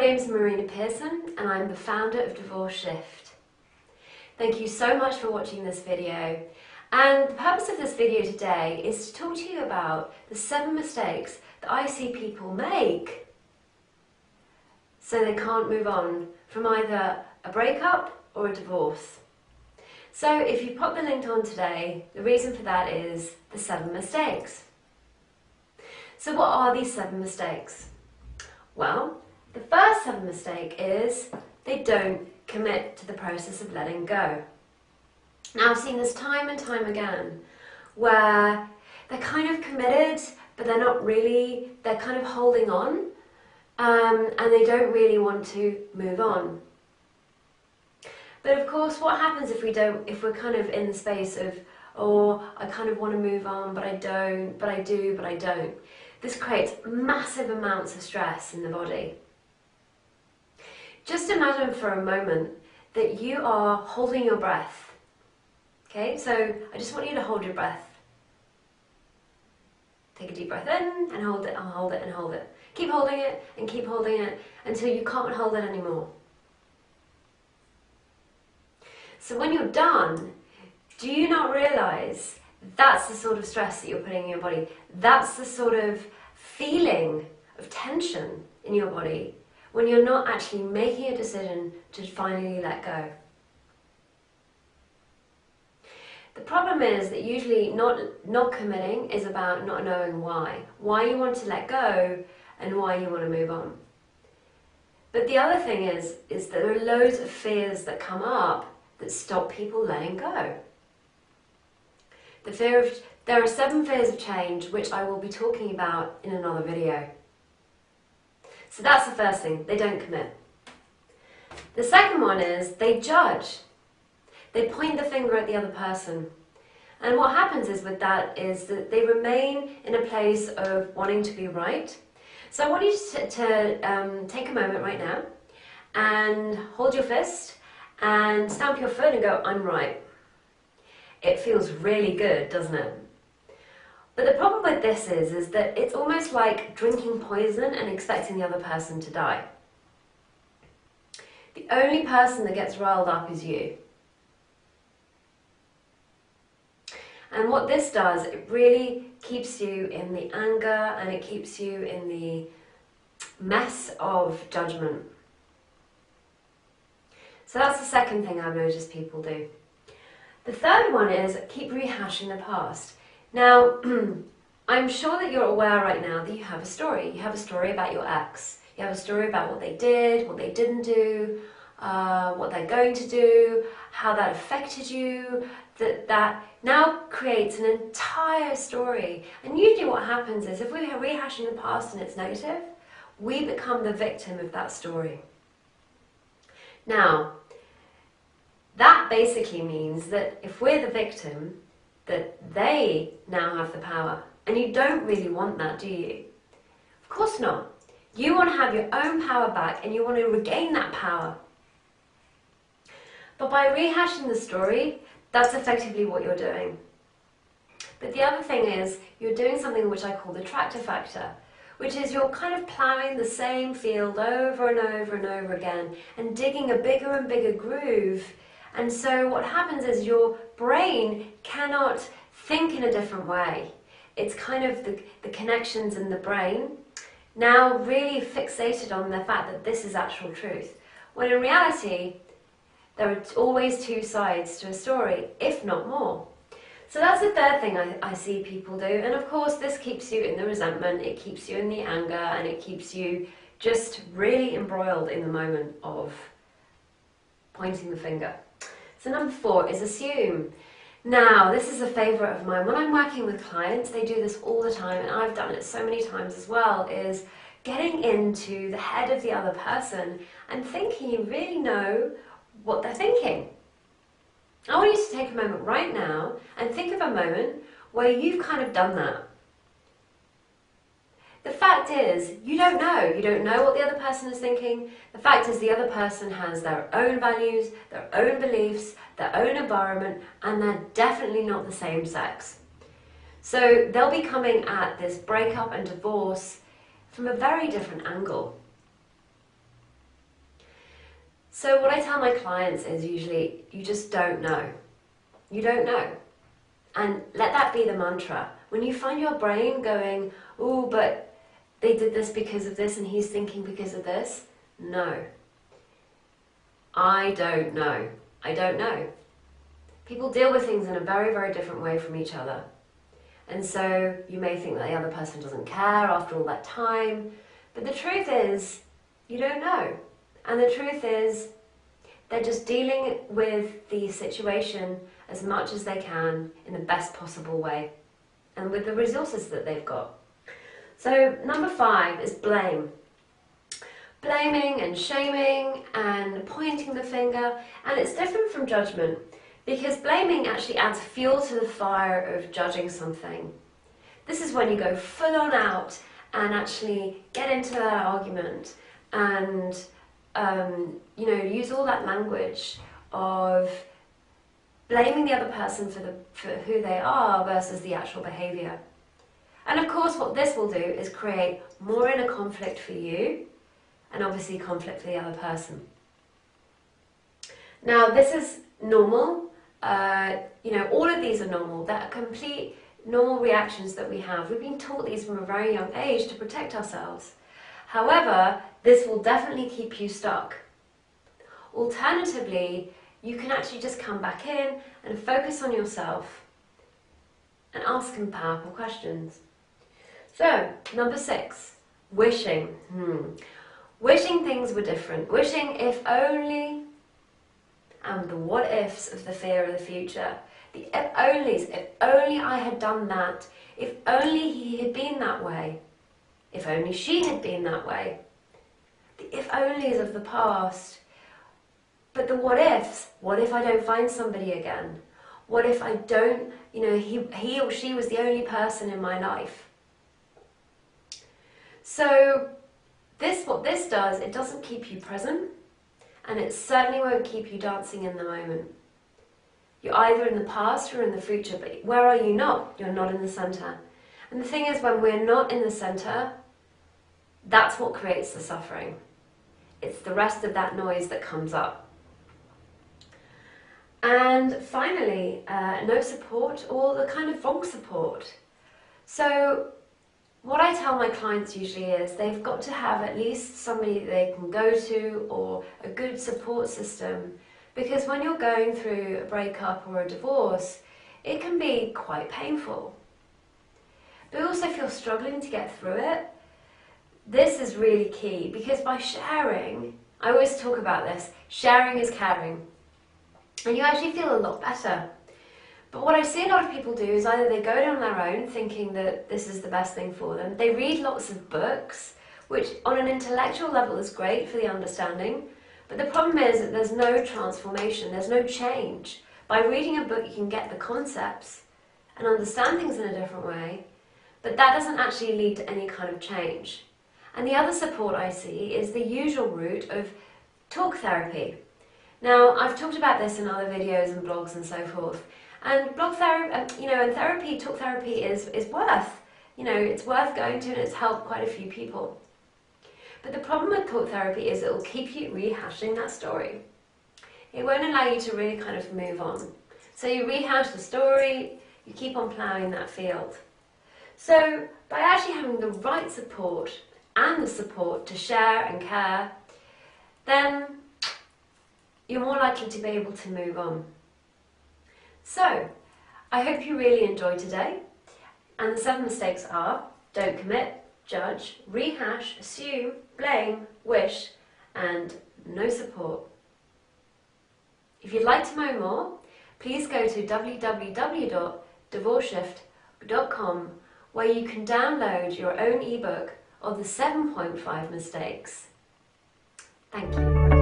name's Marina Pearson and I'm the founder of Divorce Shift. Thank you so much for watching this video, and the purpose of this video today is to talk to you about the 7 mistakes that I see people make so they can't move on from either a breakup or a divorce. So if you pop the link on today, the reason for that is the 7 mistakes. So what are these 7 mistakes? Well, the first 7 mistake is they don't commit to the process of letting go. Now I've seen this time and time again where they're kind of committed but they're not really, they're kind of holding on and they don't really want to move on. But of course what happens if we're kind of in the space of, oh, I kind of want to move on but I don't, but I do, but I don't. This creates massive amounts of stress in the body. Just imagine for a moment that you are holding your breath. Okay, so I just want you to hold your breath. Take a deep breath in and hold it and hold it and hold it. Keep holding it and keep holding it until you can't hold it anymore. So when you're done, do you not realize that's the sort of stress that you're putting in your body? That's the sort of feeling of tension in your body when you're not actually making a decision to finally let go. The problem is that usually not committing is about not knowing why you want to let go and why you want to move on. But the other thing is that there are loads of fears that come up that stop people letting go. There are 7 fears of change, which I will be talking about in another video. So that's the first thing, they don't commit. The second one is they judge. They point the finger at the other person. And what happens is with that is that they remain in a place of wanting to be right. So I want you to take a moment right now and hold your fist and stamp your foot and go, I'm right. It feels really good, doesn't it? But the problem with this is that it's almost like drinking poison and expecting the other person to die. The only person that gets riled up is you. And what this does, it really keeps you in the anger and it keeps you in the mess of judgment. So that's the second thing I've noticed people do. The third one is keep rehashing the past. Now, I'm sure that you're aware right now that you have a story. You have a story about your ex. You have a story about what they did, what they didn't do, what they're going to do, how that affected you. That now creates an entire story. And usually what happens is if we're rehashing the past and it's negative, we become the victim of that story. Now, that basically means that if we're the victim, that they now have the power. And you don't really want that, do you? Of course not. You want to have your own power back and you want to regain that power. But by rehashing the story, that's effectively what you're doing. But the other thing is, you're doing something which I call the tractor factor, which is you're kind of ploughing the same field over and over and over again and digging a bigger and bigger groove. And so what happens is your brain cannot think in a different way. It's kind of the connections in the brain now really fixated on the fact that this is actual truth. When in reality, there are always 2 sides to a story, if not more. So that's the third thing I see people do. And of course, this keeps you in the resentment, it keeps you in the anger, and it keeps you just really embroiled in the moment of pointing the finger. So number 4 is assume. Now, this is a favourite of mine. When I'm working with clients, they do this all the time, and I've done it so many times as well, is getting into the head of the other person and thinking you really know what they're thinking. I want you to take a moment right now and think of a moment where you've kind of done that. The fact is, you don't know. You don't know what the other person is thinking. The fact is the other person has their own values, their own beliefs, their own environment, and they're definitely not the same sex. So they'll be coming at this breakup and divorce from a very different angle. So what I tell my clients is usually, you just don't know. You don't know. And let that be the mantra. When you find your brain going, oh, but they did this because of this and he's thinking because of this, no. I don't know. I don't know. People deal with things in a very, very different way from each other. And so you may think that the other person doesn't care after all that time, but the truth is, you don't know. And the truth is, they're just dealing with the situation as much as they can in the best possible way and with the resources that they've got. So number 5 is blame. Blaming and shaming and pointing the finger, and it's different from judgment because blaming actually adds fuel to the fire of judging something. This is when you go full on out and actually get into that argument and use all that language of blaming the other person for who they are versus the actual behaviour. And of course what this will do is create more inner conflict for you and obviously conflict for the other person. Now this is normal, all of these are normal. They're complete normal reactions that we have. We've been taught these from a very young age to protect ourselves. However, this will definitely keep you stuck. Alternatively, you can actually just come back in and focus on yourself and ask some powerful questions. So, number 6, wishing. Wishing things were different. Wishing if only, and the what ifs of the fear of the future. The if onlys, if only I had done that, if only he had been that way, if only she had been that way. The if onlys of the past. But the what ifs, what if I don't find somebody again? What if I don't, he or she was the only person in my life? So what this does, it doesn't keep you present, and it certainly won't keep you dancing in the moment. You're either in the past or in the future, but where are you not? You're not in the center. And the thing is, when we're not in the center, that's what creates the suffering. It's the rest of that noise that comes up. And finally, no support or the kind of wrong support. So what I tell my clients usually is they've got to have at least somebody they can go to or a good support system, because when you're going through a breakup or a divorce, it can be quite painful. But also if you're struggling to get through it, this is really key, because by sharing, I always talk about this, sharing is caring. And you actually feel a lot better. But what I see a lot of people do is either they go down their own thinking that this is the best thing for them. They read lots of books, which on an intellectual level is great for the understanding. But the problem is that there's no transformation, there's no change. By reading a book, you can get the concepts and understand things in a different way, but that doesn't actually lead to any kind of change. And the other support I see is the usual route of talk therapy. Now, I've talked about this in other videos and blogs and so forth. And talk therapy is worth, it's worth going to, and it's helped quite a few people. But the problem with talk therapy is it will keep you rehashing that story. It won't allow you to really kind of move on. So you rehash the story, you keep on ploughing that field. So by actually having the right support and the support to share and care, then you're more likely to be able to move on. So, I hope you really enjoyed today. And the 7 mistakes are: don't commit, judge, rehash, assume, blame, wish, and no support. If you'd like to know more, please go to www.divorceshift.com, where you can download your own ebook of the 7.5 mistakes. Thank you.